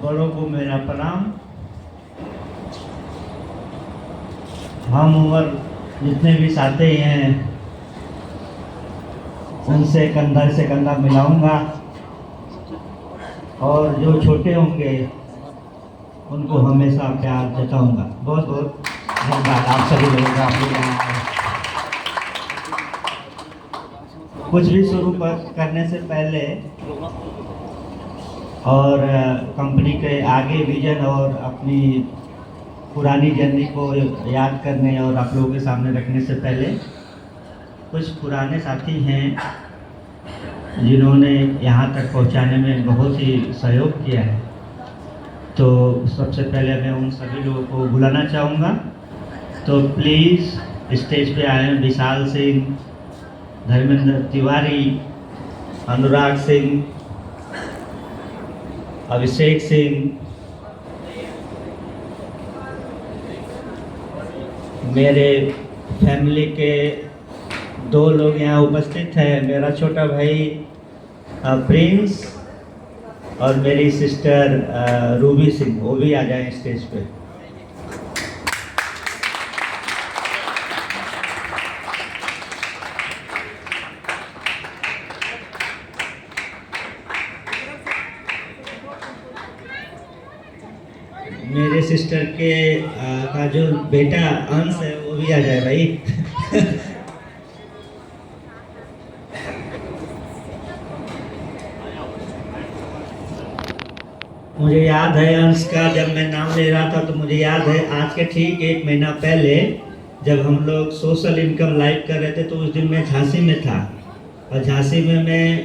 बड़ों को मेरा प्रणाम। हम उम्र जितने भी साथी हैं उनसे कंधा से कंधा मिलाऊंगा और जो छोटे होंगे उनको हमेशा प्यार जताऊंगा। बहुत बहुत धन्यवाद आप सभी लोगों का। आप लोग कुछ भी शुरू करने से पहले और कंपनी के आगे विजन और अपनी पुरानी जर्नी को याद करने और आप लोगों के सामने रखने से पहले कुछ पुराने साथी हैं जिन्होंने यहाँ तक पहुँचाने में बहुत ही सहयोग किया है। तो सबसे पहले मैं उन सभी लोगों को बुलाना चाहूँगा। तो प्लीज़ स्टेज पे आए विशाल सिंह, धर्मेंद्र तिवारी, अनुराग सिंह, अभिषेक सिंह, मेरे फैमिली के 2 लोग यहाँ उपस्थित हैं। मेरा छोटा भाई प्रिंस और मेरी सिस्टर रूबी सिंह, वो भी आ जाएं स्टेज पे। मेरे सिस्टर के का जो बेटा अंश है वो भी आ जाए भाई। मुझे याद है अंश का, जब मैं नाम ले रहा था तो मुझे याद है आज के ठीक 1 महीना पहले जब हम लोग सोशल इनकम लाइव कर रहे थे तो उस दिन मैं झांसी में था और झांसी में मैं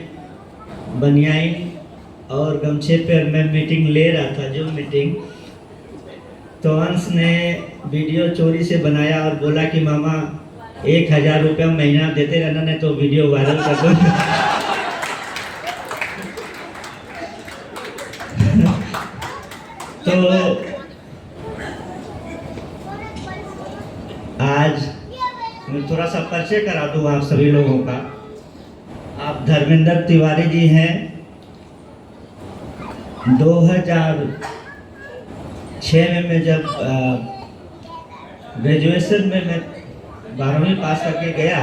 बनियाइन और गमछे पर मैं मीटिंग ले रहा था, जो मीटिंग। तो अंश ने वीडियो चोरी से बनाया और बोला कि मामा 1000 रुपया महीना देते रहना, नहीं तो वीडियो वायरल कर दो। तो आज मैं थोड़ा सा परिचय करा दूँ आप सभी लोगों का। आप धर्मेंद्र तिवारी जी हैं। 2006 में मैं जब ग्रेजुएशन में मैं 12वीं पास करके गया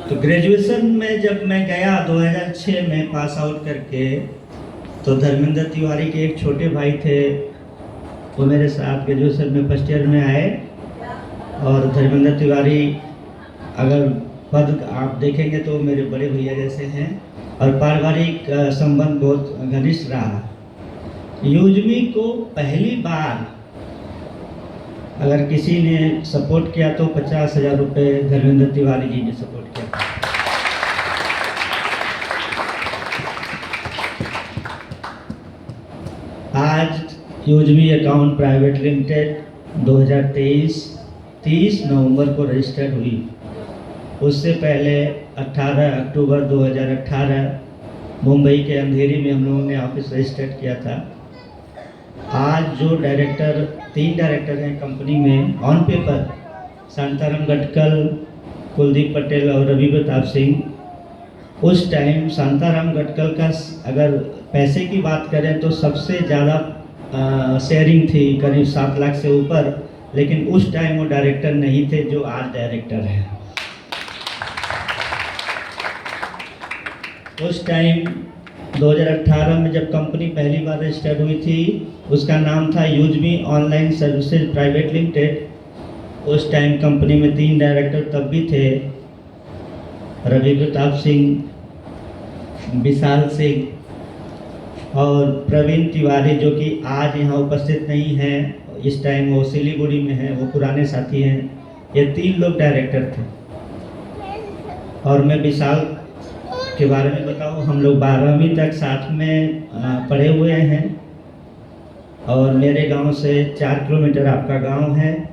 तो ग्रेजुएशन में जब मैं गया 2006 में पास आउट करके, तो धर्मेंद्र तिवारी के एक छोटे भाई थे, वो मेरे साथ ग्रेजुएशन में फर्स्ट ईयर में आए। और धर्मेंद्र तिवारी अगर पद आप देखेंगे तो मेरे बड़े भैया जैसे हैं और पारिवारिक संबंध बहुत घनिष्ठ रहा। यूजमी को पहली बार अगर किसी ने सपोर्ट किया तो 50,000 रुपये धर्मेंद्र तिवारी जी ने सपोर्ट किया। आज यूजमी अकाउंट प्राइवेट लिमिटेड 2023 30 नवंबर को रजिस्टर्ड हुई। उससे पहले 18 अक्टूबर 2018 मुंबई के अंधेरी में हम लोगों ने ऑफिस रजिस्टर्ड किया था। आज जो 3 डायरेक्टर हैं कंपनी में ऑन पेपर, शांताराम गटकल, कुलदीप पटेल और रवि प्रताप सिंह। उस टाइम शांताराम गटकल का अगर पैसे की बात करें तो सबसे ज़्यादा शेयरिंग थी, करीब 7 लाख से ऊपर, लेकिन उस टाइम वो डायरेक्टर नहीं थे जो आज डायरेक्टर हैं। उस टाइम 2018 में जब कंपनी पहली बार रजिस्टर्ड हुई थी, उसका नाम था यूजमी ऑनलाइन सर्विसेज प्राइवेट लिमिटेड। उस टाइम कंपनी में 3 डायरेक्टर तब भी थे, रवि प्रताप सिंह, विशाल सिंह और प्रवीण तिवारी, जो कि आज यहाँ उपस्थित नहीं हैं। इस टाइम वो सिलीगुड़ी में हैं, वो पुराने साथी हैं। ये 3 लोग डायरेक्टर थे। और मैं विशाल के बारे में बताऊं, हम लोग 12वीं तक साथ में पढ़े हुए हैं और मेरे गांव से 4 किलोमीटर आपका गांव है।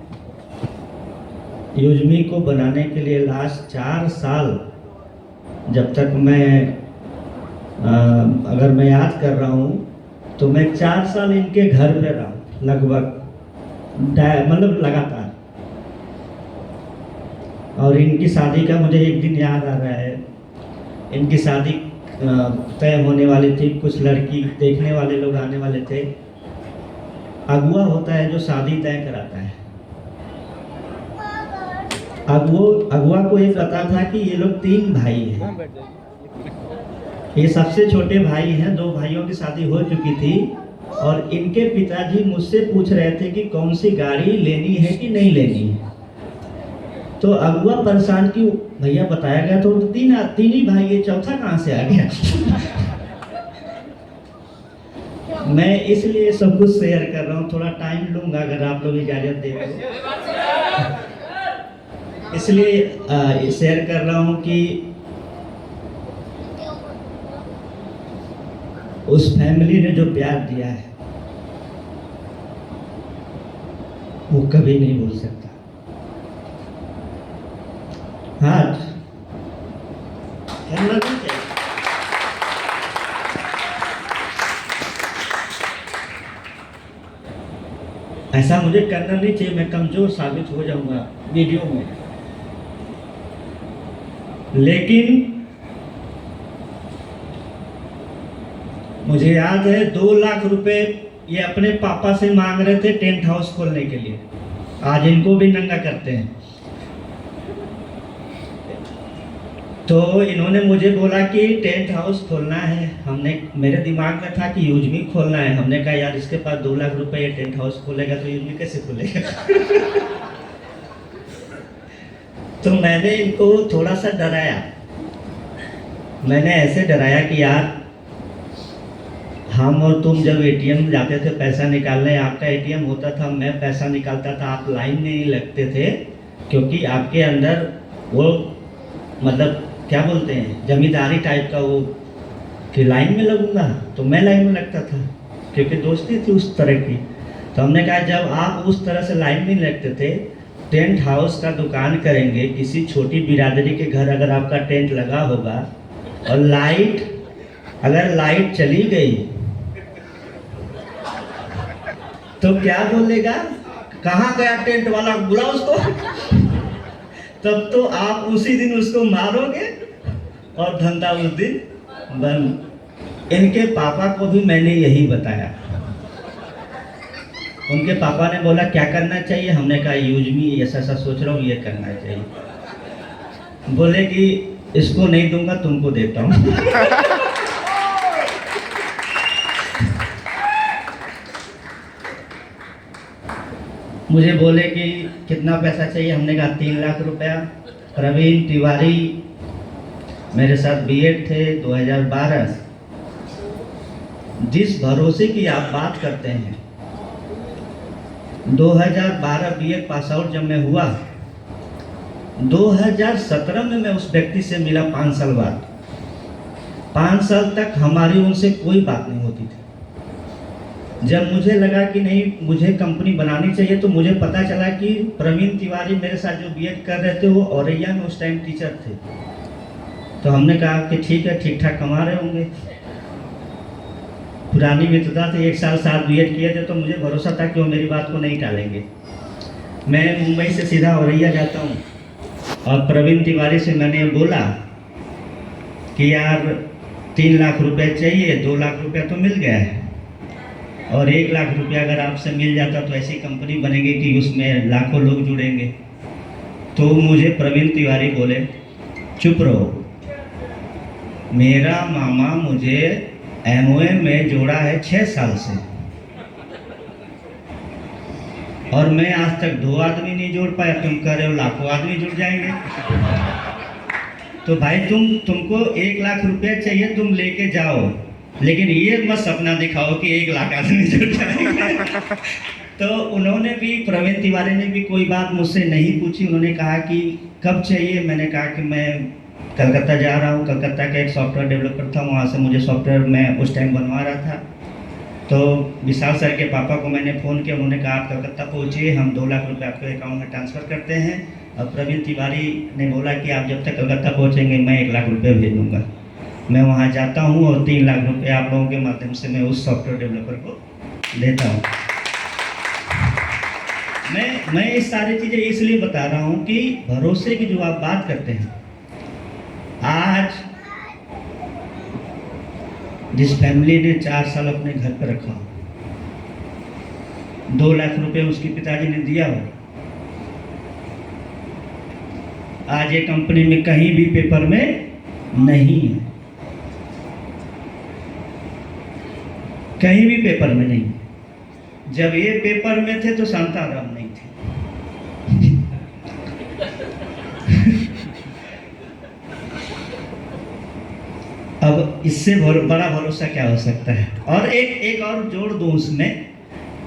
यूजमी को बनाने के लिए लास्ट 4 साल, जब तक मैं अगर मैं याद कर रहा हूँ तो मैं 4 साल इनके घर पे रहा लगभग, मतलब लगातार। और इनकी शादी का मुझे एक दिन याद आ रहा है। इनकी शादी तय होने वाली थी, कुछ लड़की देखने वाले लोग आने वाले थे। अगुआ होता है जो शादी तय कराता है। अगुआ को ये पता था कि ये लोग 3 भाई हैं। ये सबसे छोटे भाई हैं, 2 भाइयों की शादी हो चुकी थी और इनके पिताजी मुझसे पूछ रहे थे कि कौन सी गाड़ी लेनी है कि नहीं लेनी है। तो अगुआ परेशान कि भैया बताया गया तो 3 ही भाई, ये चौथा कहाँ से आ गया। मैं इसलिए सब कुछ शेयर कर रहा हूँ, थोड़ा टाइम लूंगा अगर आप लोग इजाजत दे तो। इसलिए शेयर कर रहा हूँ कि उस फैमिली ने जो प्यार दिया है वो कभी नहीं भूल सकता। हाँ, करना नहीं चाहिए। ऐसा मुझे करना नहीं चाहिए, मैं कमजोर साबित हो जाऊंगा वीडियो में। लेकिन मुझे याद है 2 लाख रुपए ये अपने पापा से मांग रहे थे टेंट हाउस खोलने के लिए। आज इनको भी नंगा करते हैं। तो इन्होंने मुझे बोला कि टेंट हाउस खोलना है। मेरे दिमाग में था कि यूजमी खोलना है। हमने कहा यार इसके पास 2 लाख रुपए, ये टेंट हाउस खोलेगा तो यूजमी कैसे खोलेगा। तो मैंने इनको थोड़ा सा डराया। मैंने ऐसे डराया कि यार हम और तुम जब एटीएम जाते थे पैसा निकालने, आपका एटीएम होता था, मैं पैसा निकालता था, आप लाइन में नहीं लगते थे क्योंकि आपके अंदर वो मतलब क्या बोलते हैं जमींदारी टाइप का वो कि लाइन में लगूंगा, तो मैं लाइन में लगता था क्योंकि दोस्ती थी उस तरह की। तो हमने कहा जब आप उस तरह से लाइन में लगते थे, टेंट हाउस का दुकान करेंगे, किसी छोटी बिरादरी के घर अगर आपका टेंट लगा होगा और अगर लाइट चली गई तो क्या बोलेगा, कहाँ गया टेंट वाला, बुलाओ उसको। तब तो आप उसी दिन उसको मारोगे और धंधा उस दिन बंद। इनके पापा को भी मैंने यही बताया। उनके पापा ने बोला क्या करना चाहिए, हमने कहा यूजमी ऐसा सोच रहा हूँ, ये करना चाहिए। बोले कि इसको नहीं दूंगा, तुमको देता हूँ। मुझे बोले कि कितना पैसा चाहिए, हमने कहा 3 लाख रुपया। प्रवीण तिवारी मेरे साथ बीएड थे 2012। जिस भरोसे की आप बात करते हैं, 2012 बीएड पास आउट जब मैं हुआ, 2017 में मैं उस व्यक्ति से मिला 5 साल बाद। 5 साल तक हमारी उनसे कोई बात नहीं होती थी। जब मुझे लगा कि नहीं मुझे कंपनी बनानी चाहिए, तो मुझे पता चला कि प्रवीण तिवारी मेरे साथ जो बीएड कर रहे थे वो औरैया में उस टाइम टीचर थे। तो हमने कहा कि ठीक है, ठीक ठाक कमा रहे होंगे। पुरानी मित्रता थी, 1 साल साथ बीएड किए थे, तो मुझे भरोसा था कि वो मेरी बात को नहीं टालेंगे। मैं मुंबई से सीधा औरैया जाता हूँ और प्रवीण तिवारी से मैंने बोला कि यार 3 लाख रुपए चाहिए, 2 लाख रुपया तो मिल गया है और 1 लाख रुपया अगर आपसे मिल जाता तो ऐसी कंपनी बनेगी कि उसमें लाखों लोग जुड़ेंगे। तो मुझे प्रवीण तिवारी बोले चुप रहो, मेरा मामा मुझे एमओए में जोड़ा है 6 साल से और मैं आज तक 2 आदमी नहीं जोड़ पाया, तुम कह रहे हो लाखों आदमी जुड़ जाएंगे। तो भाई तुमको 1 लाख रुपया चाहिए, तुम लेके जाओ, लेकिन ये मत सपना दिखाओ कि 1 लाख आदमी जुड़ जाएंगे। तो उन्होंने भी, प्रवीण तिवारी ने भी कोई बात मुझसे नहीं पूछी। उन्होंने कहा कि कब चाहिए, मैंने कहा कि मैं कलकत्ता जा रहा हूँ। कलकत्ता का एक सॉफ्टवेयर डेवलपर था, वहाँ से मुझे सॉफ्टवेयर मैं उस टाइम बनवा रहा था। तो विशाल सर के पापा को मैंने फ़ोन किया, उन्होंने कहा आप कलकत्ता पहुँचिए, हम 2 लाख रुपये आपके अकाउंट में ट्रांसफ़र करते हैं। और प्रवीण तिवारी ने बोला कि आप जब तक कलकत्ता पहुँचेंगे मैं 1 लाख रुपये भेज दूँगा। मैं वहाँ जाता हूँ और 3 लाख रुपये आप लोगों के माध्यम से मैं उस सॉफ्टवेयर डेवलपर को देता हूँ। मैं ये सारी चीज़ें इसलिए बता रहा हूँ कि भरोसे की जो आप बात करते हैं, आज जिस फैमिली ने 4 साल अपने घर पर रखा, 2 लाख रुपए उसके पिताजी ने दिया हो, आज ये कंपनी में कहीं भी पेपर में नहीं है, कहीं भी पेपर में नहीं है। जब ये पेपर में थे तो शांताराम नहीं थे। अब इससे बड़ा भरोसा क्या हो सकता है। और एक और जोड़ दूं उसमें,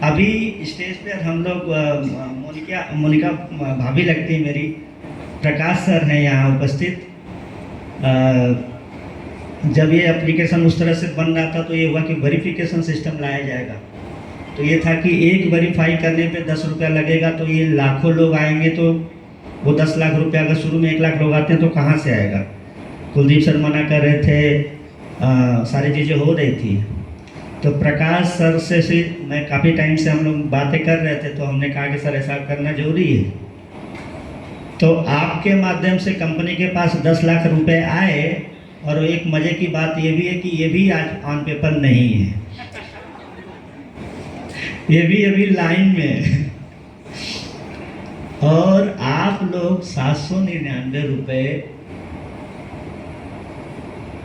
अभी स्टेज पे हम लोग मोनिका भाभी लगती है मेरी, प्रकाश सर हैं यहाँ उपस्थित। जब ये एप्लीकेशन उस तरह से बन रहा था तो ये हुआ कि वेरिफिकेशन सिस्टम लाया जाएगा, तो ये था कि एक वेरीफाई करने पे 10 रुपया लगेगा, तो ये लाखों लोग आएंगे तो वो 10 लाख रुपया, अगर शुरू में 1 लाख लोग आते हैं तो कहाँ से आएगा। कुलदीप सर मना कर रहे थे, सारी चीज़ें हो रही थी। तो प्रकाश सर से मैं काफ़ी टाइम से हम लोग बातें कर रहे थे, तो हमने कहा कि सर ऐसा करना जरूरी है। तो आपके माध्यम से कंपनी के पास 10 लाख रुपए आए, और एक मज़े की बात ये भी है कि ये भी आज ऑन पेपर नहीं है, ये भी अभी लाइन में है। और आप लोग 799 रुपए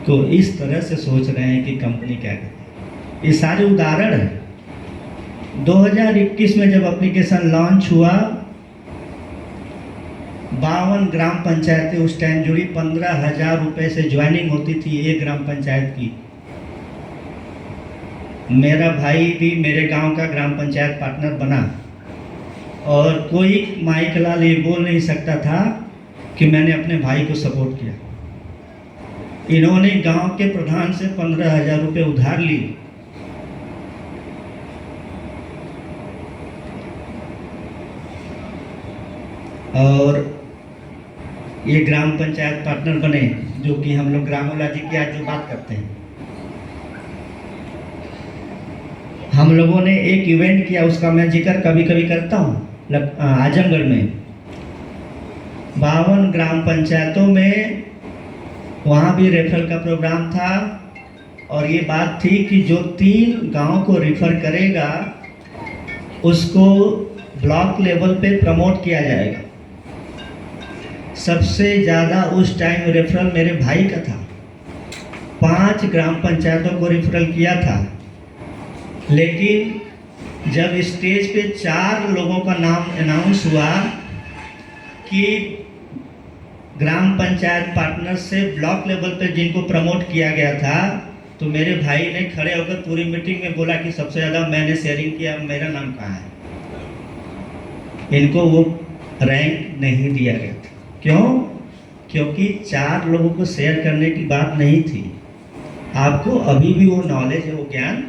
को इस तरह से सोच रहे हैं कि कंपनी क्या करे। ये सारे उदाहरण है। 2021 में जब एप्लीकेशन लॉन्च हुआ, 52 ग्राम पंचायतें उस टाइम जुड़ी, 15,000 रुपए से ज्वाइनिंग होती थी एक ग्राम पंचायत की। मेरा भाई भी मेरे गांव का ग्राम पंचायत पार्टनर बना, और कोई माइक लाल ये बोल नहीं सकता था कि मैंने अपने भाई को सपोर्ट किया। इन्होंने गांव के प्रधान से 15,000 रुपये उधार लिए, और ये ग्राम पंचायत पार्टनर बने, जो कि हम लोग ग्रामोला जी की आज जो बात करते हैं। हम लोगों ने एक इवेंट किया, उसका मैं जिक्र कभी कभी करता हूँ, आजमगढ़ में 52 ग्राम पंचायतों में, वहाँ भी रेफरल का प्रोग्राम था। और ये बात थी कि जो 3 गांव को रेफर करेगा उसको ब्लॉक लेवल पे प्रमोट किया जाएगा। सबसे ज़्यादा उस टाइम रेफरल मेरे भाई का था, 5 ग्राम पंचायतों को रेफरल किया था। लेकिन जब स्टेज पे 4 लोगों का नाम अनाउंस हुआ कि ग्राम पंचायत पार्टनर से ब्लॉक लेवल पे जिनको प्रमोट किया गया था, तो मेरे भाई ने खड़े होकर पूरी मीटिंग में बोला कि सबसे ज़्यादा मैंने शेयरिंग किया, मेरा नाम कहाँ है। इनको वो रैंक नहीं दिया गया था। क्यों? क्योंकि 4 लोगों को शेयर करने की बात नहीं थी। आपको अभी भी वो नॉलेज है, वो ज्ञान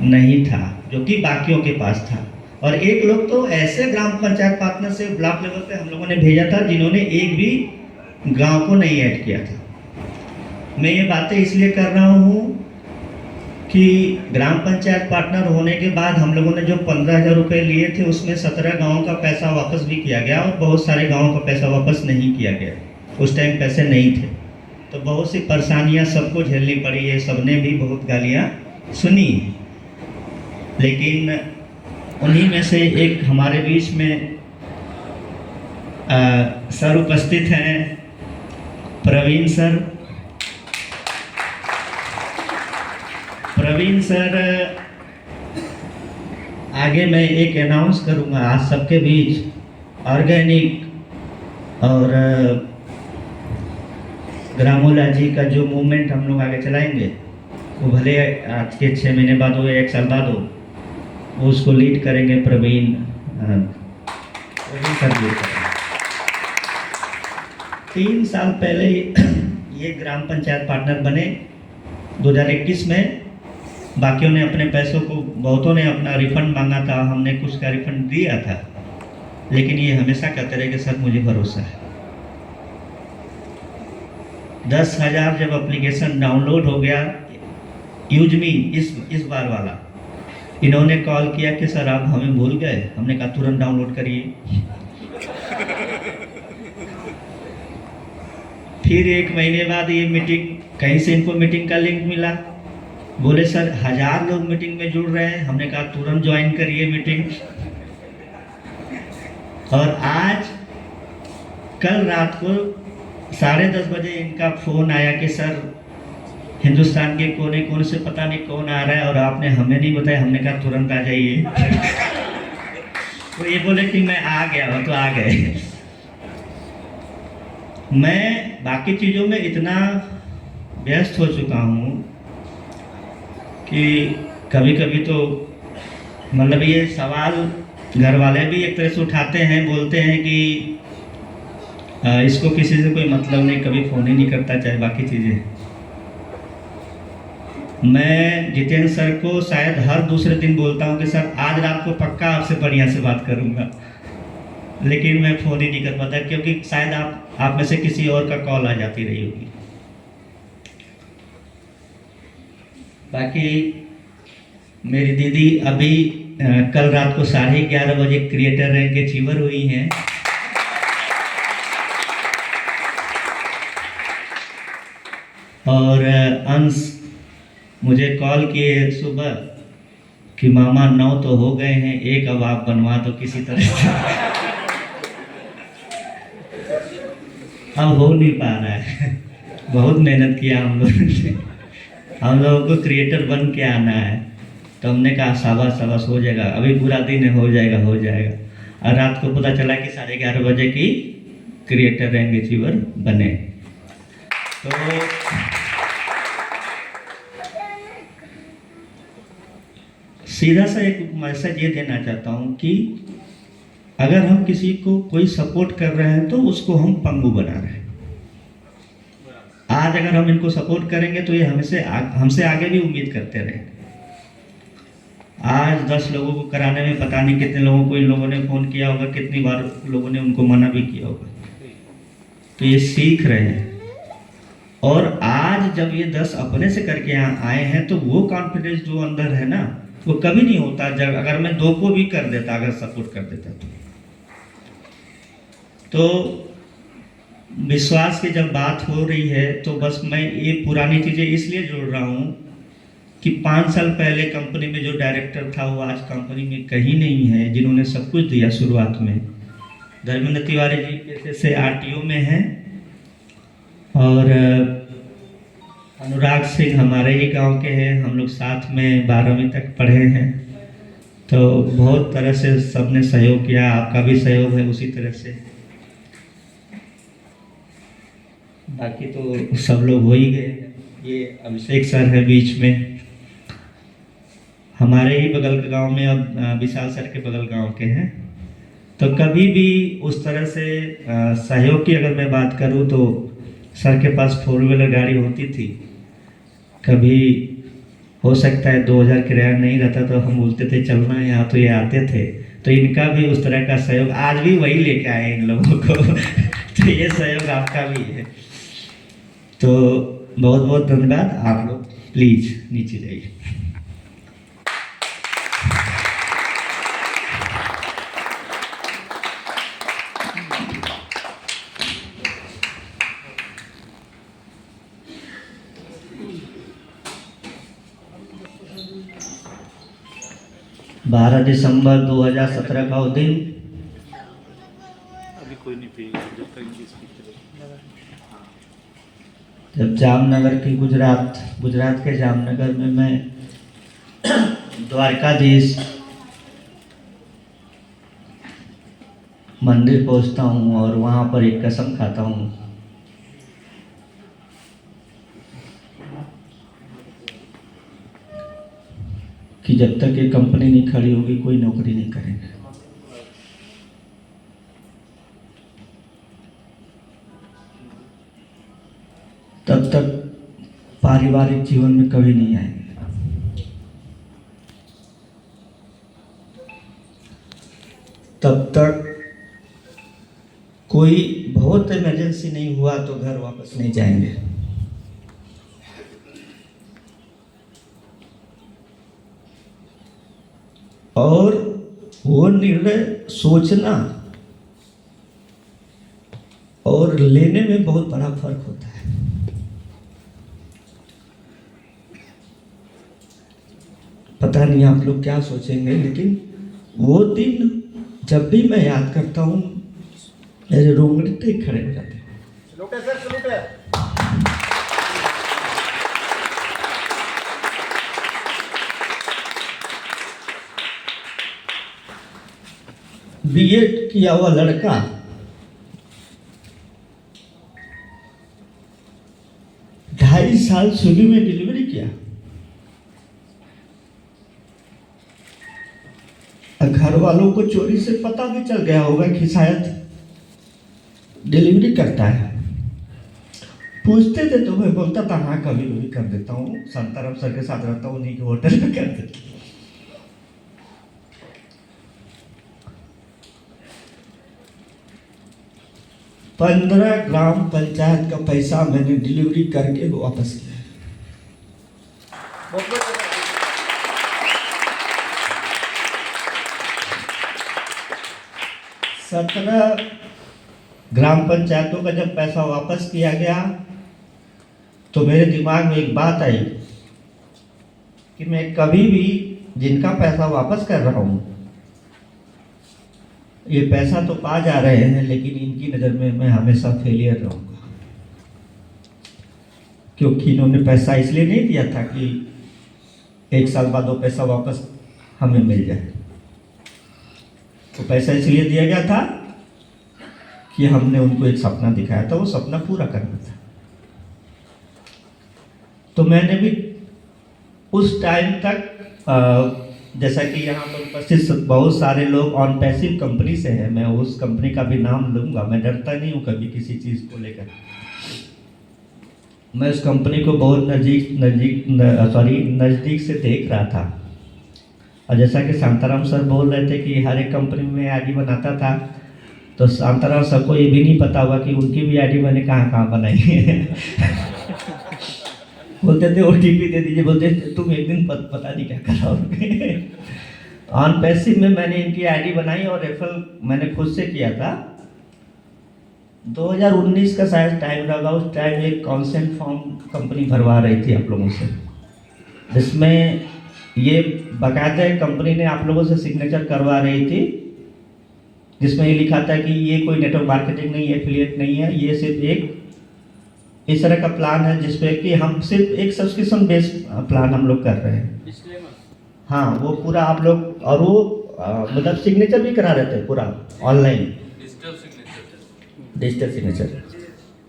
नहीं था जो कि बाकियों के पास था। और एक लोग तो ऐसे ग्राम पंचायत पार्टनर से ब्लॉक लेवल पे हम लोगों ने भेजा था जिन्होंने एक भी गांव को नहीं ऐड किया था। मैं ये बातें इसलिए कर रहा हूँ कि ग्राम पंचायत पार्टनर होने के बाद हम लोगों ने जो 15,000 रुपये लिए थे, उसमें 17 गाँवों का पैसा वापस भी किया गया, और बहुत सारे गाँवों का पैसा वापस नहीं किया गया। उस टाइम पैसे नहीं थे, तो बहुत सी परेशानियाँ सबको झेलनी पड़ी है, सबने भी बहुत गालियाँ सुनी। लेकिन उन्हीं में से एक हमारे बीच में सर उपस्थित हैं, प्रवीण सर। प्रवीण सर, आगे मैं एक अनाउंस करूंगा आज सबके बीच, ऑर्गेनिक और ग्रामोला जी का जो मूवमेंट हम लोग आगे चलाएंगे, वो भले आज के 6 महीने बाद हो या 1 साल बाद हो, वो उसको लीड करेंगे प्रवीण सर जी। 3 साल पहले ये ग्राम पंचायत पार्टनर बने 2021 में। बाकियों ने अपने पैसों को, बहुतों ने अपना रिफंड मांगा था, हमने कुछ का रिफंड दिया था, लेकिन ये हमेशा कहते रहे कि सर मुझे भरोसा है। 10,000 जब एप्लीकेशन डाउनलोड हो गया यूजमी इस बार वाला, इन्होंने कॉल किया कि सर आप हमें भूल गए। हमने कहा तुरंत डाउनलोड करिए। फिर 1 महीने बाद ये मीटिंग, कहीं से इनको मीटिंग का लिंक मिला। बोले सर 1000 लोग मीटिंग में जुड़ रहे हैं। हमने कहा तुरंत ज्वाइन करिए मीटिंग। और आज कल रात को 10:30 बजे इनका फ़ोन आया कि सर हिंदुस्तान के कोने कोने से पता नहीं कौन आ रहा है और आपने हमें नहीं बताया। हमने कहा तुरंत आ जाइए। तो ये बोले कि मैं आ गया हूँ, तो आ गए। मैं बाकी चीज़ों में इतना व्यस्त हो चुका हूँ कि कभी कभी तो मतलब ये सवाल घर वाले भी एक तरह से उठाते हैं, बोलते हैं कि इसको किसी से कोई मतलब नहीं, कभी फ़ोन ही नहीं करता, चाहे बाकी चीज़ें। मैं जितेंद्र सर को शायद हर दूसरे दिन बोलता हूँ कि सर आज रात को पक्का आपसे बढ़िया से बात करूँगा, लेकिन मैं फ़ोन ही नहीं कर पाता क्योंकि शायद आप में से किसी और का कॉल आ जाती रही होगी। बाकी मेरी दीदी अभी कल रात को 11:30 बजे क्रिएटर रैंक अचीवर हुई हैं। और अंश मुझे कॉल किए सुबह कि मामा 9 तो हो गए हैं, एक अब आप बनवा दो किसी तरह से। अब हो नहीं पा रहा है। बहुत मेहनत किया हम लोगों ने, हम लोगों को क्रिएटर बन के आना है। तो हमने कहा शाबाश हो जाएगा, अभी पूरा दिन है, हो जाएगा। और रात को पता चला कि 11:30 बजे की क्रिएटर रैंक अचीवर बने। तो सीधा सा एक मैसेज ये देना चाहता हूँ कि अगर हम किसी को कोई सपोर्ट कर रहे हैं तो उसको हम पंगु बना रहे हैं। आज अगर हम इनको सपोर्ट करेंगे तो ये हमसे आगे भी उम्मीद करते रहेंगे। आज 10 लोगों को कराने में पता नहीं कितने लोगों को इन लोगों ने फ़ोन किया होगा, कितनी बार लोगों ने उनको मना भी किया होगा। तो ये सीख रहे हैं। और आज जब ये 10 अपने से करके यहाँ आए हैं तो वो कॉन्फिडेंस जो अंदर है ना, वो कभी नहीं होता जब अगर मैं 2 को भी कर देता, अगर सपोर्ट कर देता तो विश्वास की जब बात हो रही है तो बस मैं ये पुरानी चीज़ें इसलिए जोड़ रहा हूँ कि 5 साल पहले कंपनी में जो डायरेक्टर था वो आज कंपनी में कहीं नहीं है, जिन्होंने सब कुछ दिया शुरुआत में। धर्मेंद्र तिवारी जी पेशे से आरटीओ में हैं और अनुराग सिंह हमारे ही गांव के हैं। हम लोग साथ में 12वीं तक पढ़े हैं। तो बहुत तरह से सबने सहयोग किया, आपका भी सहयोग है उसी तरह से। बाकी तो सब लोग हो ही गए। ये अभिषेक सर है बीच में, हमारे ही बगल के गांव में, अब विशाल सर के बगल गांव के हैं। तो कभी भी उस तरह से सहयोग की अगर मैं बात करूं तो सर के पास 4 व्हीलर गाड़ी होती थी। कभी हो सकता है 2000 किराया नहीं रहता तो हम बोलते थे चलना है यहाँ, तो ये आते थे। तो इनका भी उस तरह का सहयोग, आज भी वही लेके आए इन लोगों को। तो ये सहयोग आपका भी है। तो बहुत बहुत धन्यवाद। आप लोग प्लीज नीचे जाइए। बारह दिसंबर 2017 का वो दिन, अभी कोई नहीं पी जब तक इनकी स्पीकर जब जामनगर की गुजरात के जामनगर में मैं द्वारकाधीश मंदिर पहुंचता हूं और वहां पर एक कसम खाता हूं कि जब तक ये कंपनी नहीं खड़ी होगी कोई नौकरी नहीं करेंगे। तब तक पारिवारिक जीवन में कभी नहीं आएंगे। तब तक कोई बहुत इमरजेंसी नहीं हुआ तो घर वापस नहीं जाएंगे। और वो निर्णय सोचना और लेने में बहुत बड़ा फर्क होता है। पता नहीं आप लोग क्या सोचेंगे, लेकिन वो दिन जब भी मैं याद करता हूँ मेरे रोंगटे खड़े हो जाते हैं। सलूट है सर, सलूट है। बीएड किया हुआ लड़का 2.5 साल स्विगी में डिलीवरी किया। घर वालों को चोरी से पता भी चल गया होगा कि शायद डिलीवरी करता है। पूछते थे तो मैं बोलता था हाँ कभी कभी कर देता हूँ, शांताराम सर के साथ रहता हूँ, उन्हीं के होटल में कर देता हूँ। पंद्रह ग्राम पंचायत का पैसा मैंने डिलीवरी करके वापस किया। बहुत बहुत 17 ग्राम पंचायतों का जब पैसा वापस किया गया तो मेरे दिमाग में एक बात आई कि मैं कभी भी जिनका पैसा वापस कर रहा हूँ, ये पैसा तो पा जा रहे हैं, लेकिन इनकी नज़र में मैं हमेशा फेलियर रहूँगा, क्योंकि इन्होंने पैसा इसलिए नहीं दिया था कि 1 साल बाद वो पैसा वापस हमें मिल जाए। तो पैसा इसलिए दिया गया था कि हमने उनको एक सपना दिखाया था, वो सपना पूरा करना था। तो मैंने भी उस टाइम तक जैसा कि यहाँ पर उपस्थित बहुत सारे लोग ऑन पैसिव कंपनी से हैं, मैं उस कंपनी का भी नाम लूँगा, मैं डरता नहीं हूँ कभी किसी चीज़ को लेकर। मैं उस कंपनी को बहुत नज़दीक से देख रहा था। और जैसा कि शांताराम सर बोल रहे थे कि हर एक कंपनी में आईडी बनाता था, तो शांताराम सर को ये भी नहीं पता हुआ कि उनकी भी आईडी मैंने कहाँ कहाँ बनाई है। बोलते थे OTP दे दीजिए, बोलते थे तुम एक दिन पता नहीं क्या कराओगे। ऑन पैसिव में मैंने इनकी आईडी बनाई और रेफरल मैंने खुद से किया था। 2019 का शायद टाइम लगा, उस टाइम एक कॉन्सेंट फॉर्म कंपनी भरवा रही थी आप लोगों से, जिसमें ये बाकायदा कंपनी ने आप लोगों से सिग्नेचर करवा रही थी, जिसमें ये लिखा था कि ये कोई नेटवर्क मार्केटिंग नहीं है, एफिलिएट नहीं है, ये सिर्फ एक इस तरह का प्लान है जिसपे कि हम सिर्फ एक सब्सक्रिप्शन बेस्ड प्लान हम लोग कर रहे हैं। हाँ, वो पूरा आप लोग, और वो मतलब सिग्नेचर भी करा रहे थे पूरा ऑनलाइन, डिजिटल सिग्नेचर।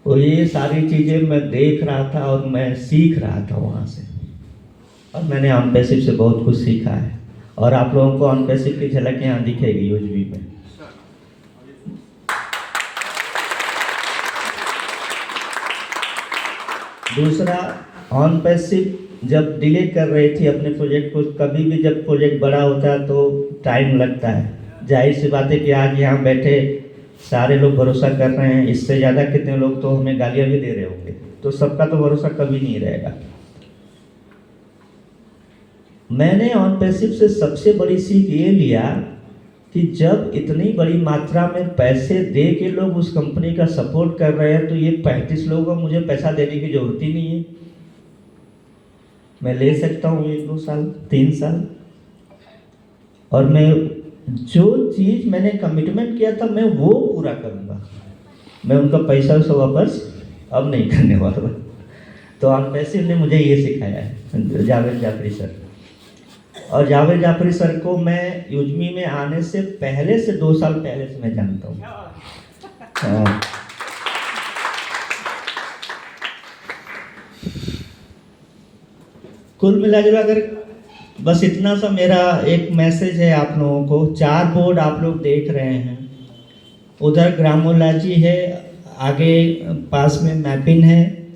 तो ये सारी चीज़ें मैं देख रहा था और मैं सीख रहा था वहाँ से, और मैंने ऑन पैसिव से बहुत कुछ सीखा है। और आप लोगों को ऑन पैसिव की झलक यहाँ दिखेगी यूजवी में। दूसरा, ऑन पैसिव जब डिले कर रही थी अपने प्रोजेक्ट को, कभी भी जब प्रोजेक्ट बड़ा होता है तो टाइम लगता है। जाहिर सी बात है कि आज यहाँ बैठे सारे लोग भरोसा कर रहे हैं, इससे ज़्यादा कितने लोग तो हमें गालियाँ भी दे रहे होंगे, तो सबका तो भरोसा कभी नहीं रहेगा। मैंने ऑन पैसिव से सबसे बड़ी सीख ये लिया कि जब इतनी बड़ी मात्रा में पैसे दे के लोग उस कंपनी का सपोर्ट कर रहे हैं, तो ये 35 लोगों को मुझे पैसा देने की जरूरत ही नहीं है। मैं ले सकता हूँ 1-2 साल 3 साल, और मैं जो चीज़ मैंने कमिटमेंट किया था मैं वो पूरा करूँगा। मैं उनका पैसा से वापस अब नहीं करने वाला। तो ऑन पैसिव ने मुझे ये सिखाया है, जावेद जाफरी सर। और जावेद जाफरी सर को मैं यूजमी में आने से पहले से 2 साल पहले से मैं जानता हूँ। कुल मिलाजुला कर बस इतना सा मेरा एक मैसेज है आप लोगों को। 4 बोर्ड आप लोग देख रहे हैं, उधर ग्रामोलॉजी है, आगे पास में मैपिंग है,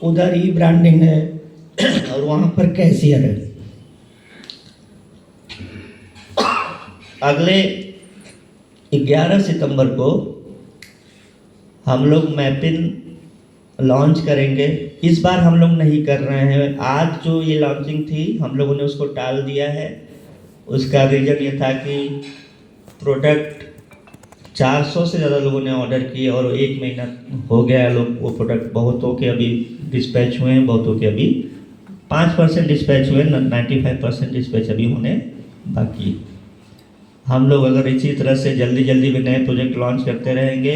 उधर ई ब्रांडिंग है, और वहाँ पर कैशियर है। अगले 11 सितंबर को हम लोग मैपिंग लॉन्च करेंगे। इस बार हम लोग नहीं कर रहे हैं, आज जो ये लॉन्चिंग थी हम लोगों ने उसको टाल दिया है। उसका रीज़न ये था कि प्रोडक्ट 400 से ज़्यादा लोगों ने ऑर्डर किए और 1 महीना हो गया लोग वो प्रोडक्ट बहुतों के अभी डिस्पैच हुए हैं, बहुतों के अभी 5% डिस्पैच हुए, 95% डिस्पैच अभी होने बाकी। हम लोग अगर इसी तरह से जल्दी जल्दी में नए प्रोजेक्ट लॉन्च करते रहेंगे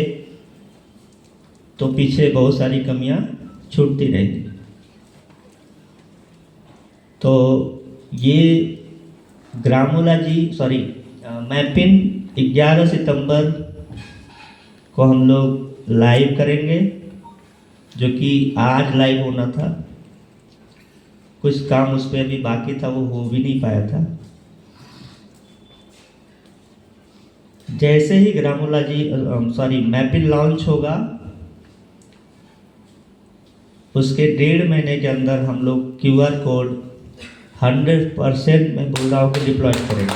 तो पीछे बहुत सारी कमियां छूटती रहेंगी। तो ये मैपिन 11 सितंबर को हम लोग लाइव करेंगे, जो कि आज लाइव होना था। कुछ काम उस पर अभी बाकी था, वो हो भी नहीं पाया था। जैसे ही मैपिन लॉन्च होगा उसके 1.5 महीने के अंदर हम लोग QR कोड 100% मैं बोल रहा हूँ कि डिप्लॉय करेंगे।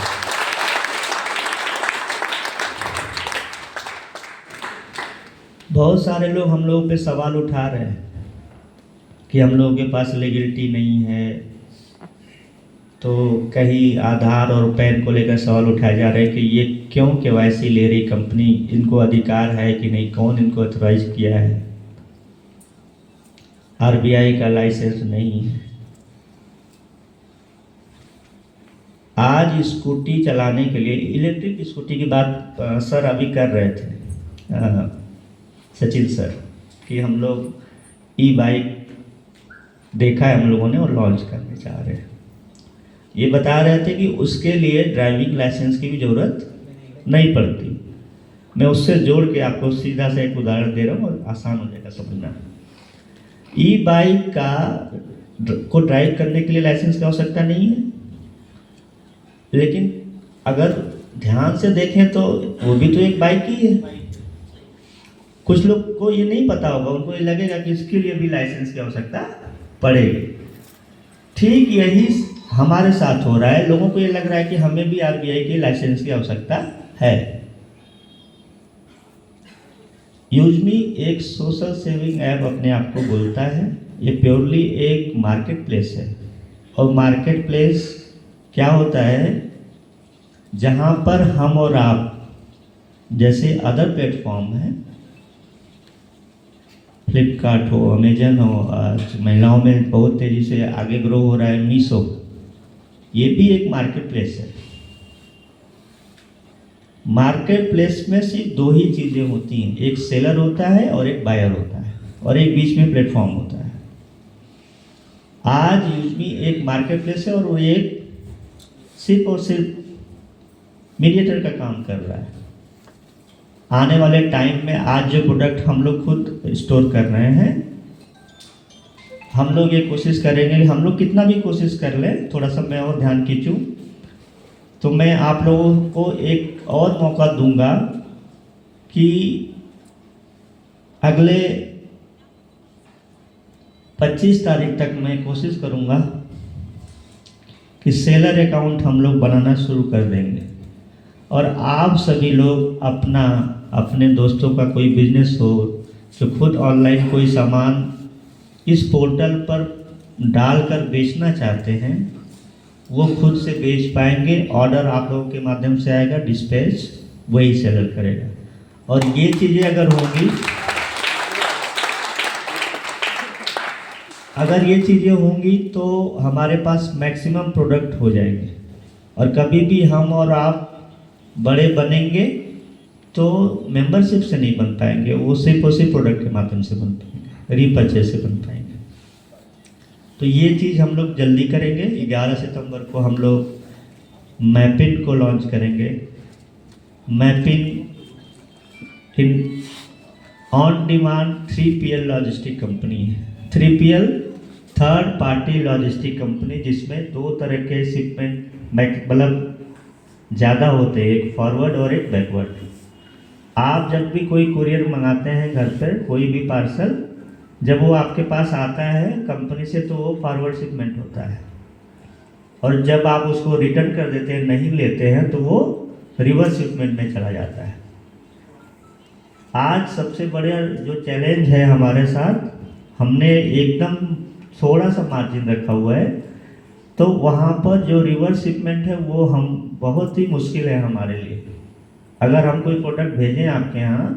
बहुत सारे लोग हम लोगों पे सवाल उठा रहे हैं कि हम लोगों के पास लीगलिटी नहीं है, तो कहीं आधार और पैन को लेकर सवाल उठाए जा रहे हैं कि ये क्यों KYC ले रही कंपनी, इनको अधिकार है कि नहीं, कौन इनको ऑथराइज किया है, RBI का लाइसेंस नहीं है। आज स्कूटी चलाने के लिए इलेक्ट्रिक स्कूटी की बात सर अभी कर रहे थे, सचिन सर, कि हम लोग E-बाइक देखा है हम लोगों ने और लॉन्च करने जा रहे हैं। ये बता रहे थे कि उसके लिए ड्राइविंग लाइसेंस की भी ज़रूरत नहीं पड़ती। मैं उससे जोड़ के आपको सीधा सा एक उदाहरण दे रहा हूँ और आसान हो जाएगा समझना। E-बाइक को ड्राइव करने के लिए लाइसेंस की आवश्यकता नहीं है, लेकिन अगर ध्यान से देखें तो वो भी तो एक बाइक ही है। कुछ लोग को ये नहीं पता होगा, उनको ये लगेगा कि इसके लिए भी लाइसेंस की आवश्यकता पड़ेगी। ठीक यही हमारे साथ हो रहा है। लोगों को ये लग रहा है कि हमें भी RBI के लाइसेंस की आवश्यकता है। यूजमी एक सोशल सेविंग ऐप अपने आप को बोलता है। ये प्योरली एक मार्केट प्लेस है। और मार्केट प्लेस क्या होता है? जहाँ पर हम और आप जैसे अदर प्लेटफॉर्म हैं, फ्लिपकार्ट हो, अमेजन हो, आज महिलाओं में बहुत तेज़ी से आगे ग्रो हो रहा है मीशो, ये भी एक मार्केट प्लेस है। मार्केट प्लेस में सिर्फ 2 ही चीज़ें होती हैं, एक सेलर होता है और एक बायर होता है, और एक बीच में प्लेटफॉर्म होता है। आज यूजमी एक मार्केट प्लेस है और वो एक सिर्फ और सिर्फ मीडिएटर का काम कर रहा है। आने वाले टाइम में आज जो प्रोडक्ट हम लोग खुद स्टोर कर रहे हैं, हम लोग ये कोशिश करेंगे, हम लोग कितना भी कोशिश कर लें, थोड़ा सा मैं और ध्यान खींचूं तो मैं आप लोगों को एक और मौका दूंगा कि अगले 25 तारीख तक मैं कोशिश करूंगा कि सेलर अकाउंट हम लोग बनाना शुरू कर देंगे, और आप सभी लोग अपने दोस्तों का कोई बिजनेस हो जो खुद ऑनलाइन कोई सामान इस पोर्टल पर डालकर बेचना चाहते हैं, वो खुद से बेच पाएंगे। ऑर्डर आप लोगों के माध्यम से आएगा, डिस्पैच वही सेलर करेगा। और ये चीज़ें अगर ये चीज़ें होंगी तो हमारे पास मैक्सिमम प्रोडक्ट हो जाएंगे, और कभी भी हम और आप बड़े बनेंगे तो मेंबरशिप से नहीं बन पाएंगे, वो सिर्फ और सिर्फ प्रोडक्ट के माध्यम से बन पाएंगे, रीपर्चेज से बन पाएंगे। तो ये चीज़ हम लोग जल्दी करेंगे। 11 सितंबर को हम लोग मैपिन को लॉन्च करेंगे। Mappin in on demand 3PL logistic company है। 3PL third party logistic company, जिसमें 2 तरह के शिपमेंट मतलब ज़्यादा होते हैं, एक फॉरवर्ड और एक बैकवर्ड। आप जब भी कोई कुरियर मंगाते हैं घर पर कोई भी पार्सल, जब वो आपके पास आता है कंपनी से तो वो फॉरवर्ड शिपमेंट होता है, और जब आप उसको रिटर्न कर देते हैं, नहीं लेते हैं, तो वो रिवर्स शिपमेंट में चला जाता है। आज सबसे बड़ा जो चैलेंज है हमारे साथ, हमने एकदम थोड़ा सा मार्जिन रखा हुआ है, तो वहाँ पर जो रिवर्स शिपमेंट है वो हम बहुत ही मुश्किल है हमारे लिए। अगर हम कोई प्रोडक्ट भेजें आपके यहाँ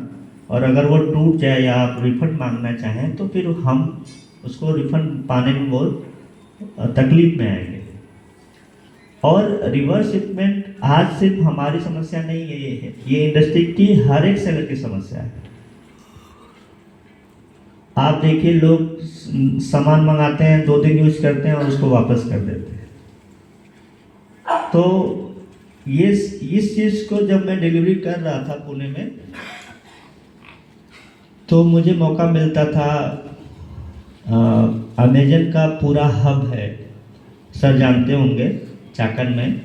और अगर वो टूट जाए या आप रिफ़ंड मांगना चाहें तो फिर हम उसको रिफ़ंड पाने में बहुत तकलीफ में आएंगे। और रिवर्स शिपमेंट आज सिर्फ हमारी समस्या नहीं है, ये इंडस्ट्री की हर एक सेलर की समस्या है। आप देखिए, लोग सामान मंगाते हैं, 2 दिन यूज करते हैं और उसको वापस कर देते हैं। तो ये इस चीज़ को जब मैं डिलीवरी कर रहा था पुणे में, तो मुझे मौका मिलता था, अमेजन का पूरा हब है, सर जानते होंगे, चाकन में।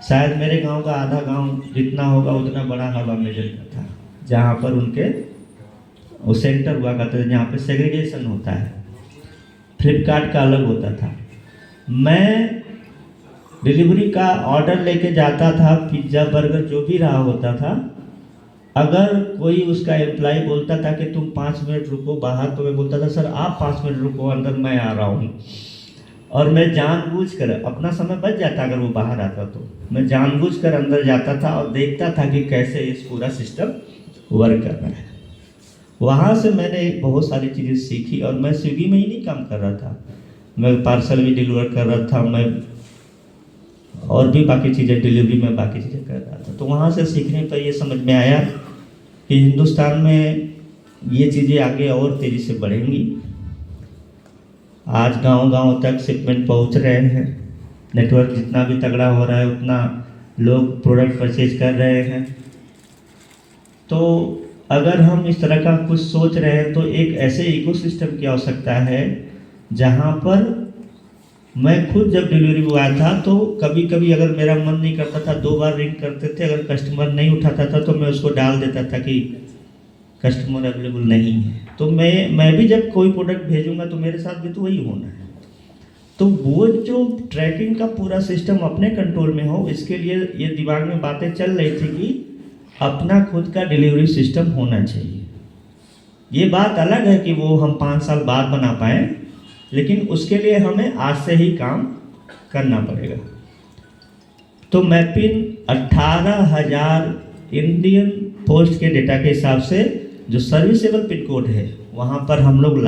शायद मेरे गांव का आधा गांव जितना होगा उतना बड़ा हब अमेजन का था, जहां पर उनके वो सेंटर हुआ करते थे, जहाँ पे सेग्रीगेशन होता है। फ्लिपकार्ट का अलग होता था। मैं डिलीवरी का ऑर्डर लेके जाता था, पिज्ज़ा बर्गर जो भी रहा होता था। अगर कोई उसका एम्प्लॉय बोलता था कि तुम 5 मिनट रुको बाहर, तो मैं बोलता था सर आप 5 मिनट रुको, अंदर मैं आ रहा हूँ। और मैं जानबूझकर, अपना समय बच जाता अगर वो बाहर आता तो मैं जानबूझकर अंदर जाता था और देखता था कि कैसे इस पूरा सिस्टम वर्क कर रहा है। वहाँ से मैंने बहुत सारी चीज़ें सीखी और मैं स्विगी में ही नहीं काम कर रहा था, मैं पार्सल भी डिलीवर कर रहा था, मैं और भी बाकी चीज़ें डिलीवरी में बाकी चीज़ें कर रहा था। तो वहाँ से सीखने पर ये समझ में आया कि हिंदुस्तान में ये चीज़ें आगे और तेज़ी से बढ़ेंगी। आज गांव-गांव तक शिपमेंट पहुँच रहे हैं। नेटवर्क जितना भी तगड़ा हो रहा है उतना लोग प्रोडक्ट परचेज कर रहे हैं। तो अगर हम इस तरह का कुछ सोच रहे हैं तो एक ऐसे इकोसिस्टम की आवश्यकता है जहां पर मैं खुद जब डिलीवरी बॉय था तो कभी कभी अगर मेरा मन नहीं करता था, 2 बार रिंग करते थे, अगर कस्टमर नहीं उठाता था तो मैं उसको डाल देता था कि कस्टमर अवेलेबल नहीं है। तो मैं भी जब कोई प्रोडक्ट भेजूंगा तो मेरे साथ भी तो वही होना है। तो वो जो ट्रैकिंग का पूरा सिस्टम अपने कंट्रोल में हो, इसके लिए ये दिमाग में बातें चल रही थी कि अपना खुद का डिलीवरी सिस्टम होना चाहिए। ये बात अलग है कि वो हम 5 साल बाद बना पाएँ, लेकिन उसके लिए हमें आज से ही काम करना पड़ेगा। तो मैपिन 18,000 इंडियन पोस्ट के डेटा के हिसाब से जो सर्विसेबल पिन कोड है वहाँ पर हम लोग